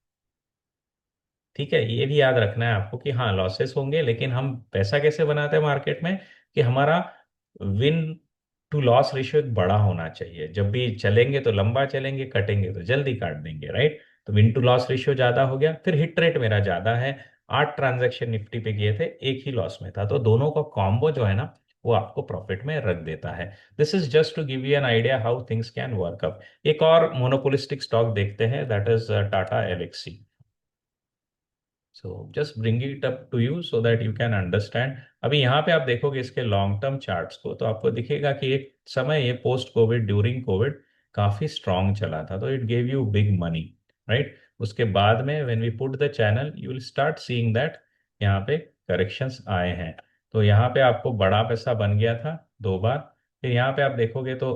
ठीक है, ये भी याद रखना है आपको कि हाँ लॉसेस होंगे, लेकिन हम पैसा कैसे बनाते हैं मार्केट में कि हमारा विन टू लॉस रेशियो एक बड़ा होना चाहिए। जब भी चलेंगे तो लंबा चलेंगे, कटेंगे तो जल्दी काट देंगे, राइट। तो विन टू लॉस रेशियो ज्यादा हो गया। फिर हिट रेट मेरा ज्यादा है। 8 ट्रांजैक्शन निफ्टी पे किए थे, एक ही लॉस में था, तो दोनों का कॉम्बो जो है ना वो आपको प्रॉफिट में रख देता है। This is just to give you an idea how things can work up. एक और मोनोपोलिस्टिक स्टॉक देखते हैं, that is Tata Elxsi. So just bring it up to you so that you can understand. अभी यहाँ पे आप देखोगे इसके लॉन्ग टर्म चार्ट्स को, तो आपको दिखेगा कि एक समय ये पोस्ट कोविड, ड्यूरिंग कोविड काफी स्ट्रांग चला था, तो it gave you big money, right. उसके बाद में when we put the channel you will start seeing that यहाँ पे करेक्शंस आए हैं। तो यहाँ पे आपको बड़ा पैसा बन गया था 2 बार। फिर यहाँ पे आप देखोगे तो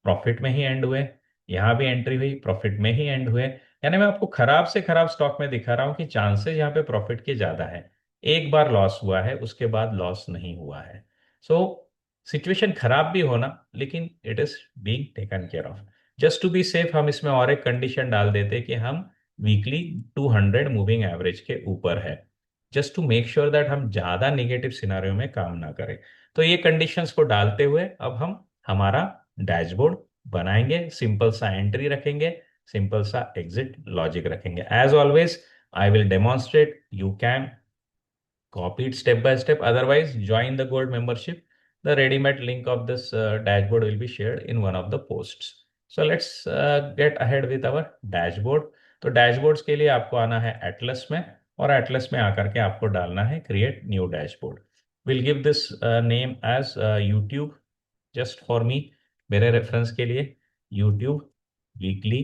प्रॉफिट में ही एंड हुए। यहाँ भी एंट्री हुई, प्रॉफिट में ही एंड हुए। यानी मैं आपको खराब से खराब स्टॉक में दिखा रहा हूं कि चांसेस यहाँ पे प्रॉफिट के ज्यादा है। एक बार लॉस हुआ है, उसके बाद लॉस नहीं हुआ है। सो सिचुएशन खराब भी होना, लेकिन it is being taken care of. Just to be safe हम इसमें और एक कंडीशन डाल देते कि हम वीकली 200 मूविंग एवरेज के ऊपर है, just to make sure that हम ज्यादा निगेटिव सिनारियो में काम ना करें। तो ये कंडीशंस को डालते हुए अब हम हमारा डैशबोर्ड बनाएंगे। सिंपल सा एंट्री रखेंगे, सिंपल सा एग्जिट लॉजिक रखेंगे। As always I will demonstrate, you can copy it step by step. Otherwise, join the gold membership. The ready-made link of this dashboard will be shared in one of the posts. So let's get ahead with our dashboard. तो dashboards के लिए आपको आना है Atlas में, और Atlas में आकर के आपको डालना है create new dashboard. Will give this name as YouTube, just for me, मेरे रेफरेंस के लिए। यूट्यूब वीकली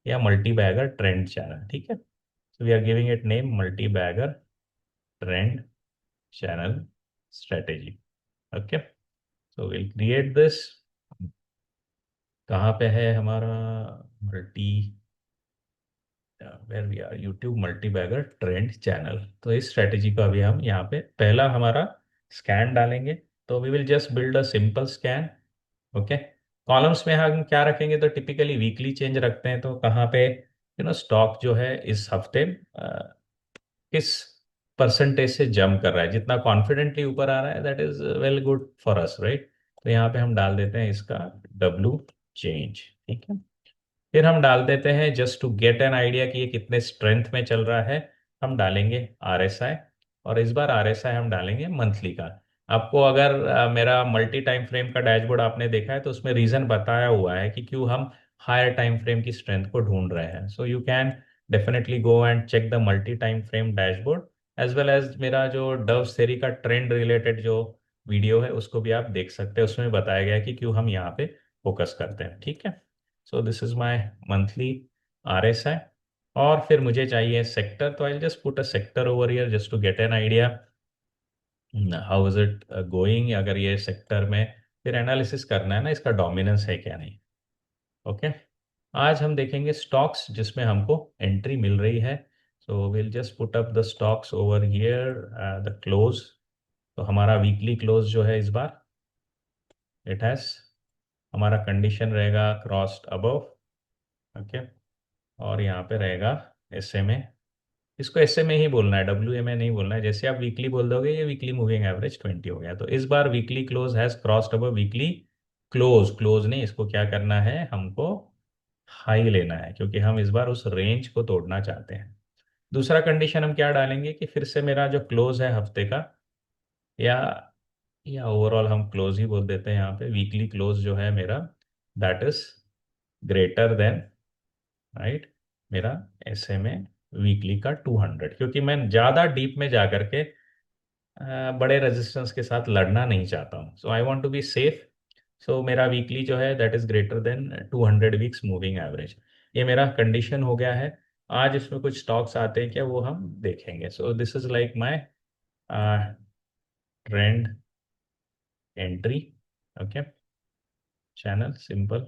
या मल्टी बैगर ट्रेंड चैनल, ठीक है। So we are giving it name multi bagger trend channel strategy. Okay, so we'll create this। कहाँ पे है हमारा multi, where we are, YouTube multi bagger trend channel. तो इस strategy को अभी हम यहाँ पे पहला हमारा स्कैन डालेंगे। तो we will just build a simple scan. Okay, columns में हम क्या रखेंगे, तो टिपिकली वीकली चेंज रखते हैं। तो कहाँ पे स्टॉक जो है इस हफ्ते किस परसेंटेज से जंप कर रहा है, जितना कॉन्फिडेंटली ऊपर आ रहा है that is well good for us, right. तो यहाँ पे हम डाल देते हैं इसका डब्लू चेंज, ठीक है। फिर हम डाल देते हैं just to get an idea कि ये कितने स्ट्रेंथ में चल रहा है, हम डालेंगे आरएसआई। और इस बार आरएसआई हम डालेंगे मंथली का। आपको अगर मेरा मल्टी टाइम फ्रेम का डैशबोर्ड आपने देखा है तो उसमें रीजन बताया हुआ है कि क्यों हम हायर टाइम फ्रेम की स्ट्रेंथ को ढूंढ रहे हैं। So you can definitely go and check the multi time frame dashboard as well as मेरा जो डव सेरी का ट्रेंड रिलेटेड जो वीडियो है उसको भी आप देख सकते हैं। उसमें बताया गया है कि क्यों हम यहाँ पे फोकस करते हैं, ठीक है। So this is my monthly RSI. और फिर मुझे चाहिए सेक्टर, तो I just put a sector over here just to get an idea how is it going. अगर ये सेक्टर में फिर एनालिसिस करना है ना, इसका डोमिनेंस है क्या नहीं। ओके, आज हम देखेंगे स्टॉक्स जिसमें हमको एंट्री मिल रही है। So will just put up the stocks over here, the close. तो हमारा वीकली क्लोज जो है इस बार इट हैज, हमारा कंडीशन रहेगा क्रॉस्ड अबव। ओके, और यहाँ पे रहेगा एस एम ए। इसको ऐसे में ही बोलना है, डब्ल्यू ए में नहीं बोलना है। जैसे आप वीकली बोल दोगे, ये वीकली मूविंग एवरेज 20 हो गया। तो इस बार weekly close has crossed above weekly close. Close नहीं, इसको क्या करना है हमको, हाई लेना है, क्योंकि हम इस बार उस रेंज को तोड़ना चाहते हैं। दूसरा कंडीशन हम क्या डालेंगे कि फिर से मेरा जो क्लोज है हफ्ते का, या ओवरऑल हम क्लोज ही बोल देते हैं यहाँ पे, वीकली क्लोज जो है मेरा, that is greater then, right, मेरा एस एम ए वीकली का 200, क्योंकि मैं ज़्यादा डीप में जा करके बड़े रेजिस्टेंस के साथ लड़ना नहीं चाहता हूँ। So I want to be safe. So मेरा वीकली जो है that is greater than 200 weeks moving average. ये मेरा कंडीशन हो गया है। आज इसमें कुछ स्टॉक्स आते हैं क्या, वो हम देखेंगे। So this is like my trend entry. Okay, channel simple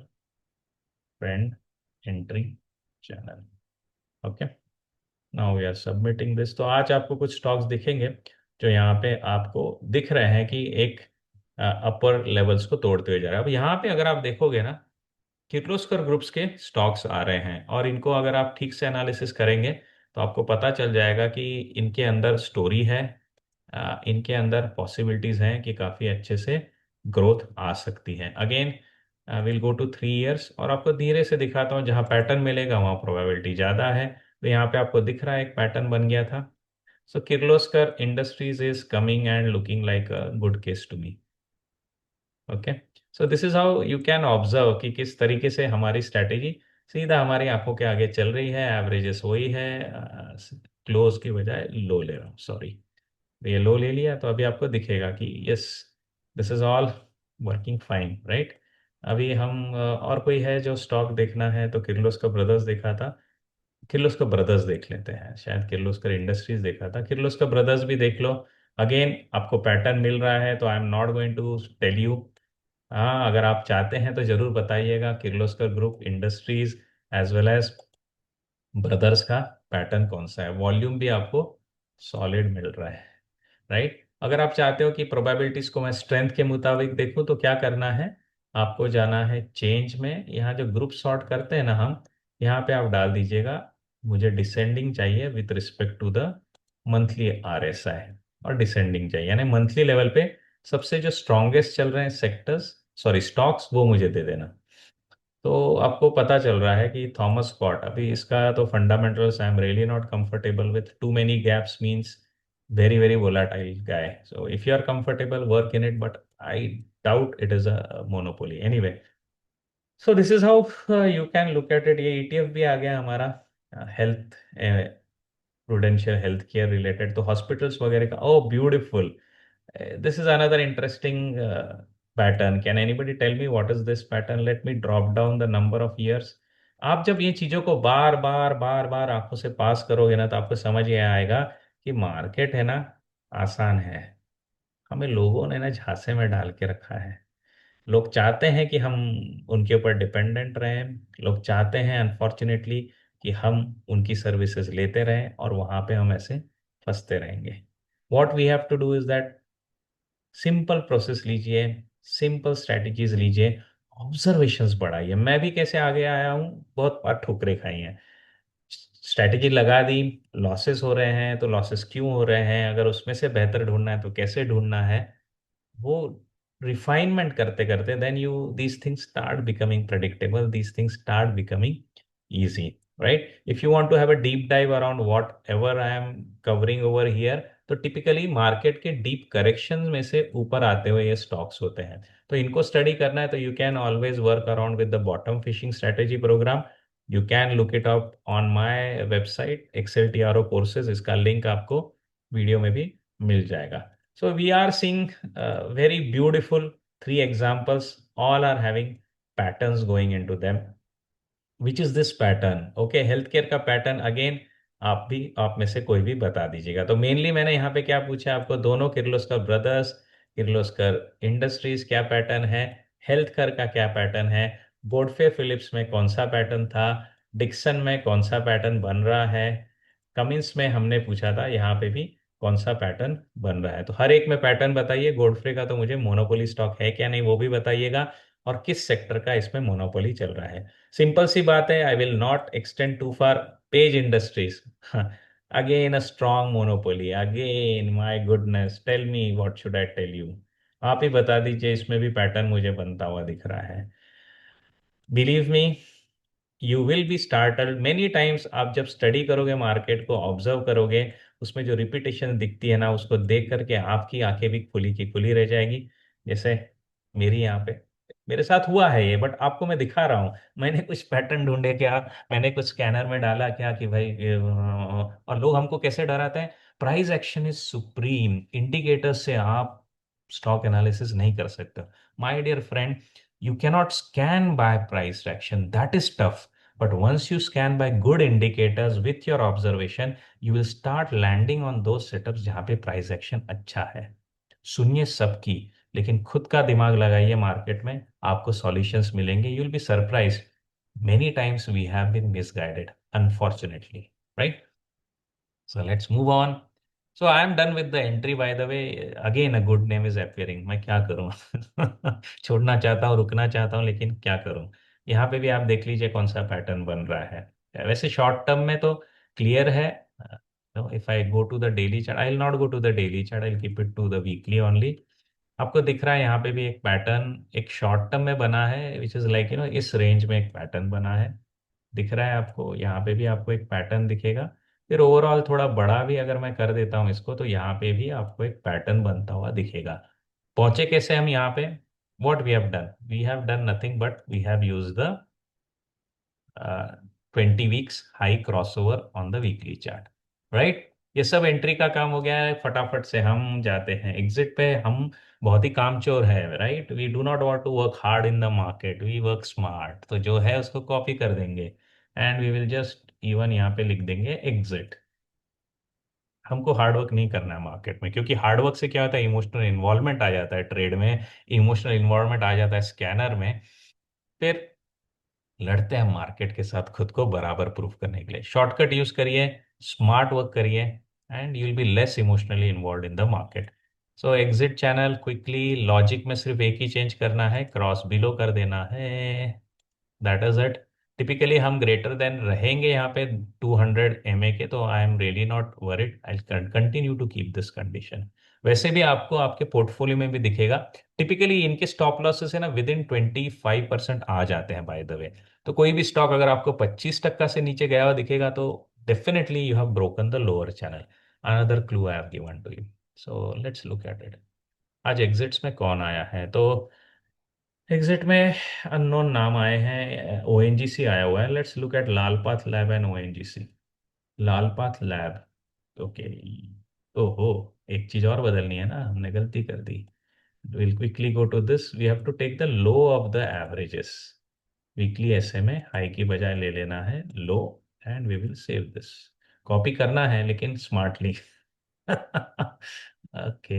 trend entry channel. Okay, now we are submitting this. तो आज आपको कुछ स्टॉक्स दिखेंगे जो यहाँ पे आपको दिख रहे हैं कि एक अपर लेवल्स को तोड़ते हुए जा रहा है। अब यहाँ पे अगर आप देखोगे ना, किर्लोस्कर ग्रुप्स के स्टॉक्स आ रहे हैं, और इनको अगर आप ठीक से एनालिसिस करेंगे तो आपको पता चल जाएगा कि इनके अंदर स्टोरी है, इनके अंदर पॉसिबिलिटीज हैं कि काफ़ी अच्छे से ग्रोथ आ सकती है। Again will go to 3 years, और आपको धीरे से दिखाता हूँ, जहाँ पैटर्न मिलेगा वहाँ प्रोबेबिलिटी ज़्यादा है। तो यहाँ पे आपको दिख रहा है एक पैटर्न बन गया था। So Kirloskar Industries is coming and looking like a good case to me. Okay, so this is how you can observe कि किस तरीके से हमारी स्ट्रैटेजी सीधा हमारी आंखों के आगे चल रही है। एवरेजेस वही है, क्लोज की बजाय लो ले रहा हूँ, सॉरी। ये लो ले लिया, तो अभी आपको दिखेगा कि yes, this is all working fine, right. अभी हम और कोई है जो स्टॉक देखना है, तो किर्लोस्कर ब्रदर्स देखा था, किर्लोस्कर ब्रदर्स देख लेते हैं। शायद किर्लोस्कर इंडस्ट्रीज देखा था, किर्लोस्कर ब्रदर्स भी देख लो। अगेन आपको पैटर्न मिल रहा है, तो I am not going to tell you. हाँ, अगर आप चाहते हैं तो जरूर बताइएगा Kirloskar group industries as well as brothers का पैटर्न कौन सा है। वॉल्यूम भी आपको सॉलिड मिल रहा है, राइट। अगर आप चाहते हो कि प्रोबेबिलिटीज को मैं स्ट्रेंथ के मुताबिक देखूं, तो क्या करना है, आपको जाना है चेंज में। यहाँ जो ग्रुप सॉर्ट करते हैं ना हम, यहाँ पे आप डाल दीजिएगा, मुझे डिसेंडिंग चाहिए with respect to the monthly R S I, और डिसेंडिंग चाहिए, यानी मंथली लेवल पे सबसे जो स्ट्रॉन्गेस्ट चल रहे हैं सेक्टर्स, सॉरी स्टॉक्स, वो मुझे दे देना। तो आपको पता चल रहा है कि थॉमस स्कॉट, अभी इसका तो fundamentals I am really not comfortable with, too many gaps means very very volatile guy. So if you are comfortable, work in it, but I doubt it is a monopoly anyway. So this is how you can look at it. ये ETF भी आ गया हमारा, health, prudential health care related, तो hospitals वगैरह का। Oh beautiful, this is another interesting pattern. Can anybody tell me what is this pattern? Let me drop down the number of years. आप जब ये चीजों को बार बार बार बार आंखों से पास करोगे ना, तो आपको समझ ये आएगा कि मार्केट है ना, आसान है। हमें लोगों ने ना झांसे में डाल के रखा है। लोग चाहते हैं कि हम उनके ऊपर डिपेंडेंट रहें। लोग चाहते हैं अनफॉर्चुनेटली कि हम उनकी सर्विसेज लेते रहें, और वहां पे हम ऐसे फंसते रहेंगे। What we have to do is that, simple process लीजिए, सिंपल स्ट्रैटेजीज लीजिए, ऑब्जर्वेशंस बढ़ाइए। मैं भी कैसे आगे आया हूँ, बहुत बार ठुकरे खाई हैं। स्ट्रैटेजी लगा दी, लॉसेस हो रहे हैं, तो लॉसेस क्यों हो रहे हैं, अगर उसमें से बेहतर ढूंढना है तो कैसे ढूंढना है, वो रिफाइनमेंट करते करते then you these things start becoming predictable, these things start becoming easy, right? If you want to have a deep dive around whatever I am covering over here, तो टिपिकली मार्केट के deep correction में से ऊपर आते हुए ये stocks होते हैं। तो इनको स्टडी करना है, तो you can always work around with the bottom fishing strategy program. You can look it up on my website Excel T R O courses, इसका लिंक आपको वीडियो में भी मिल जाएगा। So we are seeing very beautiful 3 examples, all are having patterns going into them. Which is this pattern? Okay, health care का pattern again आप भी, आप में से कोई भी बता दीजिएगा। तो मेनली मैंने यहाँ पे क्या पूछा आपको, दोनों किर्लोस्कर ब्रदर्स, किर्लोस्कर इंडस्ट्रीज क्या पैटर्न है, हेल्थ केयर का क्या पैटर्न है, गोडफ्रे फिलिप्स में कौन सा पैटर्न था, डिक्सन में कौन सा पैटर्न बन रहा है, कमिंस में हमने पूछा था यहाँ पे भी कौन सा पैटर्न बन रहा है। तो हर एक में पैटर्न बताइए। गोडफ्रे का तो मुझे मोनोपोली स्टॉक है क्या नहीं वो भी बताइएगा, और किस सेक्टर का इसमें मोनोपोली चल रहा है। सिंपल सी बात है, I will not extend too far. Page industries, again a strong monopoly, again my goodness, tell me what should I tell you. आप ही बता दीजिए, इसमें भी पैटर्न मुझे बनता हुआ दिख रहा है। Believe me, you will B startled many times. आप जब स्टडी करोगे, मार्केट को ऑब्जर्व करोगे, उसमें जो रिपीटेशन दिखती है ना, उसको देख करके आपकी आंखें भी खुली की खुली रह जाएगी। जैसे मेरी यहाँ पे मेरे साथ हुआ है ये, बट आपको मैं दिखा रहा हूँ। मैंने कुछ पैटर्न ढूंढे क्या, मैंने कुछ स्कैनर में डाला क्या कि भाई और लोग हमको कैसे डराते हैं। Price action is supreme, indicator से आप स्टॉक एनालिसिस नहीं कर सकते। My dear friend, you cannot scan by price action, that is tough. But once you scan by good indicators with your observation, you will start landing on those setups जहां पे price action अच्छा है। सुनिए सबकी, लेकिन खुद का दिमाग लगाइए मार्केट में, आपको सॉल्यूशंस मिलेंगे। You will be surprise, many times we have been misguided unfortunately, right. So let's move on. So I am done with the entry by the way. Again, a good name is appearing. मैं क्या करूं? छोड़ना चाहता हूँ, रुकना चाहता हूँ, लेकिन क्या करूं? यहाँ पे भी आप देख लीजिए कौन सा पैटर्न बन रहा है। वैसे शॉर्ट टर्म में तो क्लियर है। If I go to the daily chart, I will not go to the daily chart, I will keep it to the weekly only. आपको दिख रहा है यहाँ पे भी एक पैटर्न एक शॉर्ट टर्म में बना है, विच इज लाइक इस रेंज में एक पैटर्न बना है। दिख रहा है आपको, यहाँ पे भी आपको एक पैटर्न दिखेगा। फिर ओवरऑल थोड़ा बड़ा भी अगर मैं कर देता हूँ इसको, तो यहाँ पे भी आपको एक पैटर्न बनता हुआ दिखेगा। पहुंचे कैसे हम यहाँ पे? What we have done nothing but we have use the 20 weeks high crossover on the weekly chart, right. ये सब एंट्री का काम हो गया है। फटाफट से हम जाते हैं एग्जिट पे। हम बहुत ही कामचोर है, right. We do not want to work hard in the market, we work smart. तो जो है उसको कॉपी कर देंगे, and we will just even यहाँ पे लिख देंगे एग्जिट। हमको हार्ड वर्क नहीं करना है मार्केट में, क्योंकि हार्ड वर्क से क्या होता है, इमोशनल इन्वॉल्वमेंट आ जाता है ट्रेड में, इमोशनल इन्वॉल्वमेंट आ जाता है स्कैनर में। फिर लड़ते हैं मार्केट के साथ खुद को बराबर प्रूफ करने के लिए। शॉर्टकट यूज करिए, स्मार्ट वर्क करिए, and you will be less emotionally involve in the market. So exit channel quickly, logic में सिर्फ एक ही चेंज करना है, क्रॉस बिलो कर देना है, दैट इज इट। टिपिकली हम ग्रेटर देन रहेंगे यहाँ पे 200 MA के, तो I am really not worried, I continue to keep this condition. वैसे भी आपको आपके पोर्टफोलियो में भी दिखेगा, टिपिकली इनके स्टॉप लॉसेस है ना विद इन 25% आ जाते हैं बाय द वे। तो कोई भी स्टॉक अगर आपको 25% से नीचे गया हुआ दिखेगा, तो definitely you have broken the lower channel. Another clue I have given to you. So let's look at it. आज एग्जिट्स में कौन आया है? तो एग्जिट में अननोन नाम आए हैं, ओएनजीसी आया हुआ है। Let's look eight Lal path lab and ONGC. Lal path lab, okay. ओहो, एक चीज और बदलनी है ना, हमने गलती कर दी। Will quickly go to this, we have to take the low of the averages. Weekly ऐसे में हाई की बजाय ले लेना है low, and we will save this. Copy करना है लेकिन smartly. Okay,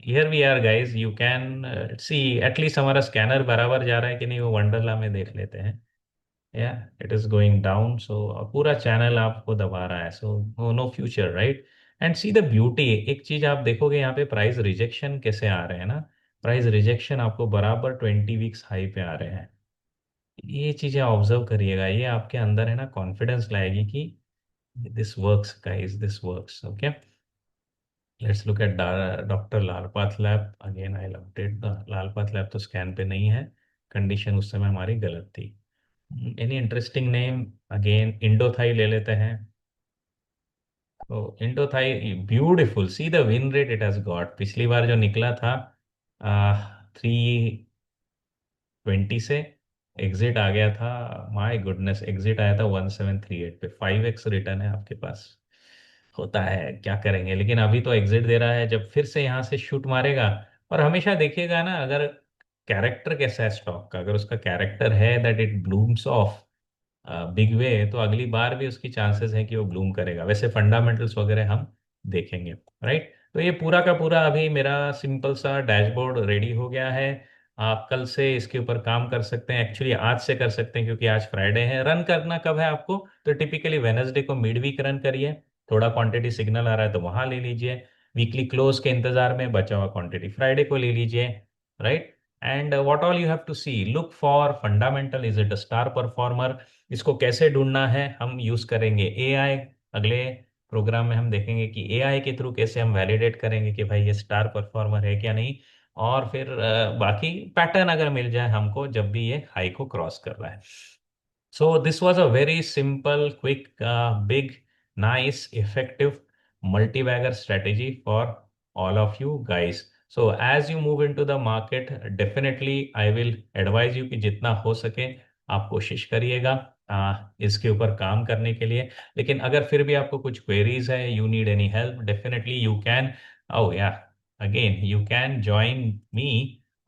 here we are guys, you can see at least हमारा स्कैनर बराबर जा रहा है कि नहीं, वो वंडरला में देख लेते हैं। या it is going down, so पूरा चैनल आपको दबा रहा है, so no no future, right. And see the beauty, एक चीज आप देखोगे यहाँ पे प्राइस रिजेक्शन कैसे आ रहे हैं ना। प्राइस रिजेक्शन आपको बराबर 20 वीक्स हाई पे आ रहे हैं। ये चीजें ऑब्जर्व करिएगा, ये आपके अंदर है ना कॉन्फिडेंस लाएगी कि this works guys, this works, okay. Let's look at doctor Lal path lab again. I update the Lal path lab, तो स्कैन पे नहीं है, कंडीशन उस समय हमारी गलत थी। Any interesting name? Again Indo Thai ले लेते हैं। तो Indo Thai beautiful, see the win rate it has got. पिछली बार जो निकला था 320 से, एग्जिट आ गया था, माय गुडनेस, एग्जिट आया था 1738 पे। 5x रिटर्न है आपके पास। होता है, क्या करेंगे, लेकिन अभी तो एग्जिट दे रहा है। जब फिर से यहाँ से शूट मारेगा, और हमेशा देखिएगा ना, अगर कैरेक्टर कैसा है स्टॉक का, अगर उसका कैरेक्टर है that it blooms of big way, तो अगली बार भी उसकी चांसेस है कि वो ब्लूम करेगा। वैसे फंडामेंटल्स वगैरह हम देखेंगे, राइट। तो ये पूरा का पूरा अभी मेरा सिंपल सा डैशबोर्ड रेडी हो गया है। आप कल से इसके ऊपर काम कर सकते हैं, एक्चुअली आज से कर सकते हैं, क्योंकि आज फ्राइडे है। रन करना कब है आपको? तो टिपिकली वेनसडे को मिड वीक रन करिए, थोड़ा क्वांटिटी सिग्नल आ रहा है तो वहां ले लीजिए, वीकली क्लोज के इंतजार में बचा हुआ क्वांटिटी फ्राइडे को ले लीजिए, right. And what all you have to see, look for fundamental, is it a star performer. इसको कैसे ढूंढना है, हम यूज करेंगे एआई। अगले प्रोग्राम में हम देखेंगे कि एआई के थ्रू कैसे हम वैलिडेट करेंगे कि भाई ये स्टार परफॉर्मर है क्या नहीं। और फिर बाकी पैटर्न अगर मिल जाए हमको जब भी ये हाई को क्रॉस कर रहा है। So this was a very simple, quick, big, nice, effective multi-bagger strategy for all of you guys. So as you move into the market, definitely I will advise you कि जितना हो सके आप कोशिश करिएगा इसके ऊपर काम करने के लिए। लेकिन अगर फिर भी आपको कुछ क्वेरीज है, you need any help, definitely you can, oh yeah, again you can join me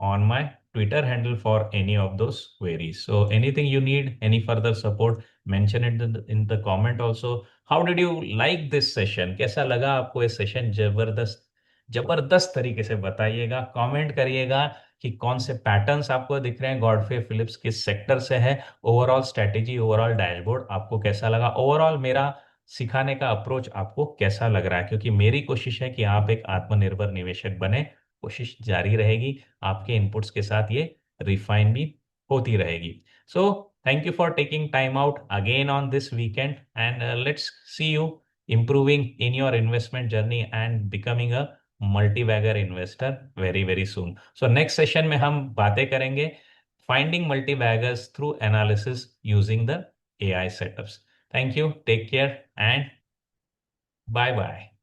on my Twitter handle for any of those queries. So anything you need, any further support, mention it in the comment also. How did you like this session? कैसा लगा आपको ये session? जबरदस्त, जबरदस्त तरीके से बताइएगा, comment करिएगा कि कौन से पैटर्न्स आपको दिख रहे हैं, गॉडफ्रे फिलिप्स किस सेक्टर से है, ओवरऑल स्ट्रेटेजी, ओवरऑल डैशबोर्ड आपको कैसा लगा, ओवरऑल मेरा सिखाने का अप्रोच आपको कैसा लग रहा है। क्योंकि मेरी कोशिश है कि आप एक आत्मनिर्भर निवेशक बने, कोशिश जारी रहेगी, आपके इनपुट्स के साथ ये रिफाइन भी होती रहेगी। So thank you for taking time out again on this weekend, and let's see you improving in your investment journey and becoming a multi-bagger investor very very soon. So next session में हम बातें करेंगे finding multi-baggers through analysis using the AI setups. Thank you, take care, and bye bye.